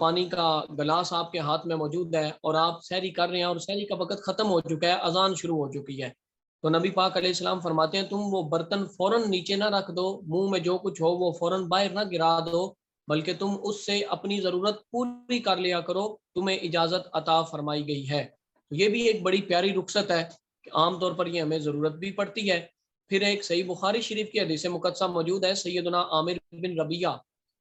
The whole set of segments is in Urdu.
پانی کا گلاس آپ کے ہاتھ میں موجود ہے اور آپ سحری کر رہے ہیں اور سحری کا وقت ختم ہو چکا ہے، اذان شروع ہو چکی ہے، تو نبی پاک علیہ السلام فرماتے ہیں تم وہ برتن فوراً نیچے نہ رکھ دو، منہ میں جو کچھ ہو وہ فوراً باہر نہ گرا دو، بلکہ تم اس سے اپنی ضرورت پوری کر لیا کرو، تمہیں اجازت عطا فرمائی گئی ہے۔ یہ بھی ایک بڑی پیاری رخصت ہے کہ عام طور پر یہ ہمیں ضرورت بھی پڑتی ہے۔ پھر ایک صحیح بخاری شریف کی حدیث مقدسہ موجود ہے، سیدنا عامر بن ربیعہ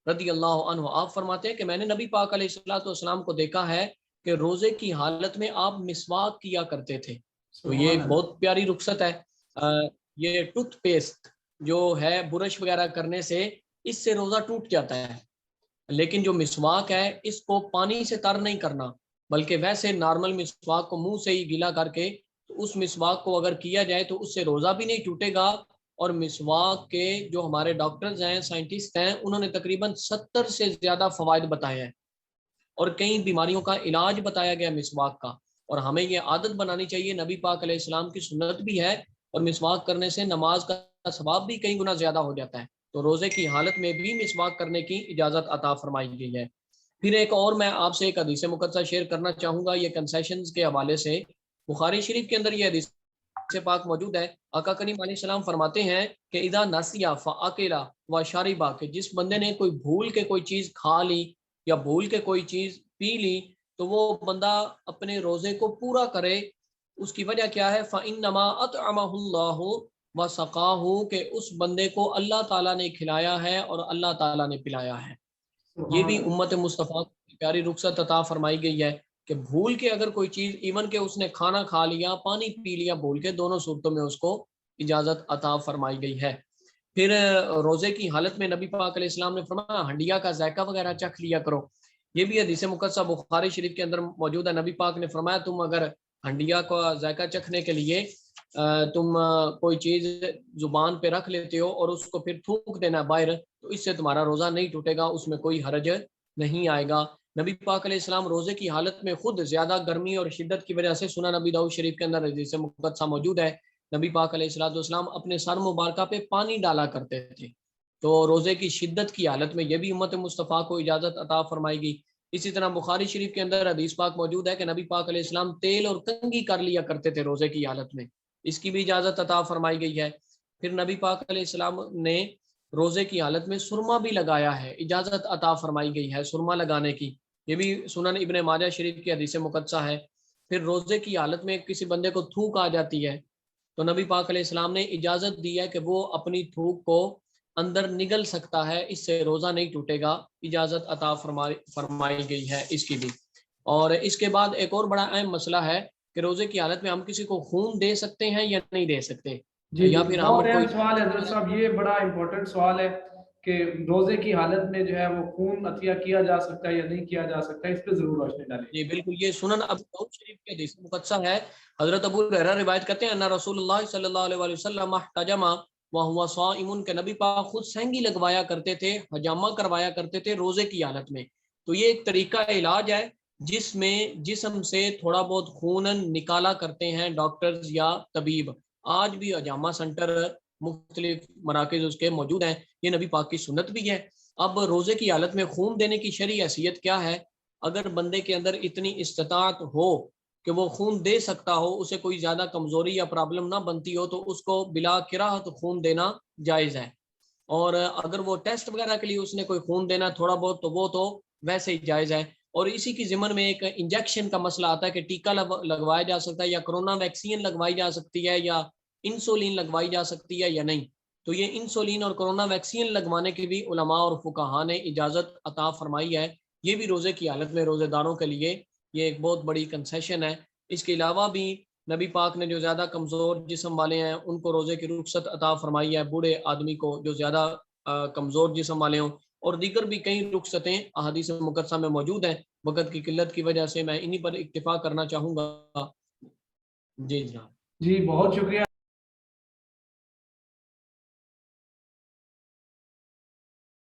رضی اللہ عنہ آپ فرماتے ہیں کہ میں نے نبی پاک علیہ الصلوۃ والسلام کو دیکھا ہے کہ روزے کی حالت میں آپ مسواک کیا کرتے تھے، تو یہ سبحان ایک اللہ۔ بہت پیاری رخصت ہے۔ یہ ٹوتھ پیسٹ جو ہے برش وغیرہ کرنے سے اس سے روزہ ٹوٹ جاتا ہے، لیکن جو مسواک ہے اس کو پانی سے تر نہیں کرنا، بلکہ ویسے نارمل مسواک کو منہ سے ہی گیلا کر کے تو اس مسواک کو اگر کیا جائے تو اس سے روزہ بھی نہیں ٹوٹے گا، اور مسواک کے جو ہمارے ڈاکٹرز ہیں، سائنٹسٹ ہیں، انہوں نے تقریباً 70 سے زیادہ فوائد بتائے ہیں اور کئی بیماریوں کا علاج بتایا گیا مسواک کا، اور ہمیں یہ عادت بنانی چاہیے، نبی پاک علیہ السلام کی سنت بھی ہے، اور مسواک کرنے سے نماز کا ثواب بھی کئی گنا زیادہ ہو جاتا ہے، تو روزے کی حالت میں بھی مسواک کرنے کی اجازت عطا فرمائی گئی ہے۔ پھر ایک اور میں آپ سے ایک حدیث مقدسہ شیئر کرنا چاہوں گا، یہ کنسیشنز کے حوالے سے بخاری شریف کے اندر یہ حدیث پاک موجود ہے، آقا کریم علیہ السلام فرماتے ہیں کہ اذا نسیا فاکلا و شاربا، کہ جس بندے نے کوئی بھول کے کوئی چیز کھا لی یا بھول کے کوئی چیز پی لی تو وہ بندہ اپنے روزے کو پورا کرے، اس کی وجہ کیا ہے؟ فَإِنَّمَا أَطْعَمَهُ اللَّهُ وَسَقَاهُ، کہ اس بندے کو اللہ تعالیٰ نے کھلایا ہے اور اللہ تعالیٰ نے پلایا ہے۔ یہ سبحان بھی اللہ۔ امت مصطفیٰ کی پیاری رخصت عطا فرمائی گئی ہے کہ بھول کے اگر کوئی چیز، ایون کہ اس نے کھانا کھا لیا، پانی پی لیا بھول کے، دونوں صورتوں میں اس کو اجازت عطا فرمائی گئی ہے۔ پھر روزے کی حالت میں نبی پاک علیہ السلام نے فرمایا ہنڈیا کا ذائقہ وغیرہ چکھ لیا کرو، یہ بھی حدیث مقدسہ بخاری شریف کے اندر موجود ہے، نبی پاک نے فرمایا تم اگر ہنڈیا کا ذائقہ چکھنے کے لیے تم کوئی چیز زبان پہ رکھ لیتے ہو اور اس کو پھر تھوک دینا باہر، تو اس سے تمہارا روزہ نہیں ٹوٹے گا، اس میں کوئی حرج نہیں آئے گا۔ نبی پاک علیہ السلام روزے کی حالت میں خود زیادہ گرمی اور شدت کی وجہ سے، سنن نبی داؤد شریف کے اندر حدیث مقدسہ موجود ہے، نبی پاک علیہ السلام اپنے سر مبارکہ پہ پانی ڈالا کرتے تھے، تو روزے کی شدت کی حالت میں یہ بھی امت مصطفیٰ کو اجازت عطا فرمائی گئی۔ اسی طرح بخاری شریف کے اندر حدیث پاک موجود ہے کہ نبی پاک علیہ السلام تیل اور کنگھی کر لیا کرتے تھے روزے کی حالت میں، اس کی بھی اجازت عطا فرمائی گئی ہے۔ پھر نبی پاک علیہ السلام نے روزے کی حالت میں سرما بھی لگایا ہے، اجازت عطا فرمائی گئی ہے سرما لگانے کی، یہ بھی سنن ابن ماجہ شریف کی حدیث مقدسہ ہے۔ پھر روزے کی حالت میں کسی بندے کو تھوک آ جاتی ہے تو نبی پاک علیہ السلام نے اجازت دی ہے کہ وہ اپنی تھوک کو اندر نگل سکتا ہے، اس سے روزہ نہیں ٹوٹے گا، اجازت عطا فرمائی گئی ہے اس کی بھی۔ اور اس کے بعد ایک اور بڑا اہم مسئلہ ہے کہ روزے کی حالت میں ہم کسی کو خون دے سکتے ہیں یا نہیں دے سکتے، جی یا جی، پھر بہت ہم اہم کوئی سوال ہے حضرت صاحب، یہ بڑا امپورٹنٹ سوال ہے کہ روزے کی حالت میں جو ہے وہ خون عطیہ کیا جا سکتا ہے یا نہیں کیا جا سکتا ہے، اس پہ ضرور روشنی ڈالیں۔ جی بالکل، یہ سنن ابو داؤد شریف کے حدیث مقدسہ ہے، حضرت ابو ہریرہ روایت کرتے ہیں ان رسول اللہ صلی اللہ علیہ وآلہ وسلم احتجم وهو صائم، کہ نبی پاک خود سینگی لگوایا کرتے تھے، حجامہ کروایا کرتے تھے روزے کی حالت میں، تو یہ ایک طریقہ علاج ہے جس میں جسم سے تھوڑا بہت خون نکالا کرتے ہیں ڈاکٹرز یا طبیب، آج بھی حجامہ سینٹر مختلف مراکز اس کے موجود ہیں، یہ نبی پاک کی سنت بھی ہے۔ اب روزے کی حالت میں خون دینے کی شرعی حیثیت کیا ہے؟ اگر بندے کے اندر اتنی استطاعت ہو کہ وہ خون دے سکتا ہو، اسے کوئی زیادہ کمزوری یا پرابلم نہ بنتی ہو، تو اس کو بلا کراہت خون دینا جائز ہے، اور اگر وہ ٹیسٹ وغیرہ کے لیے اس نے کوئی خون دینا تھوڑا بہت تو وہ تو ویسے ہی جائز ہے۔ اور اسی کی ضمن میں ایک انجیکشن کا مسئلہ آتا ہے کہ ٹیکہ لگوایا جا سکتا ہے، یا کرونا ویکسین لگوائی جا سکتی ہے، یا انسولین لگوائی جا سکتی ہے یا نہیں، تو یہ انسولین اور کرونا ویکسین لگوانے کی بھی علماء اور فقہاء نے اجازت عطا فرمائی ہے، یہ بھی روزے کی حالت میں روزے داروں کے لیے یہ ایک بہت بڑی کنسیشن ہے۔ اس کے علاوہ بھی نبی پاک نے جو زیادہ کمزور جسم والے ہیں ان کو روزے کی رخصت عطا فرمائی ہے، بوڑھے آدمی کو جو زیادہ کمزور جسم والے ہوں، اور دیگر بھی کئی رخصتیں احادیث مقدسہ میں موجود ہیں، وقت کی قلت کی وجہ سے میں انہی پر اکتفا کرنا چاہوں گا۔ جی جناب۔ جی بہت شکریہ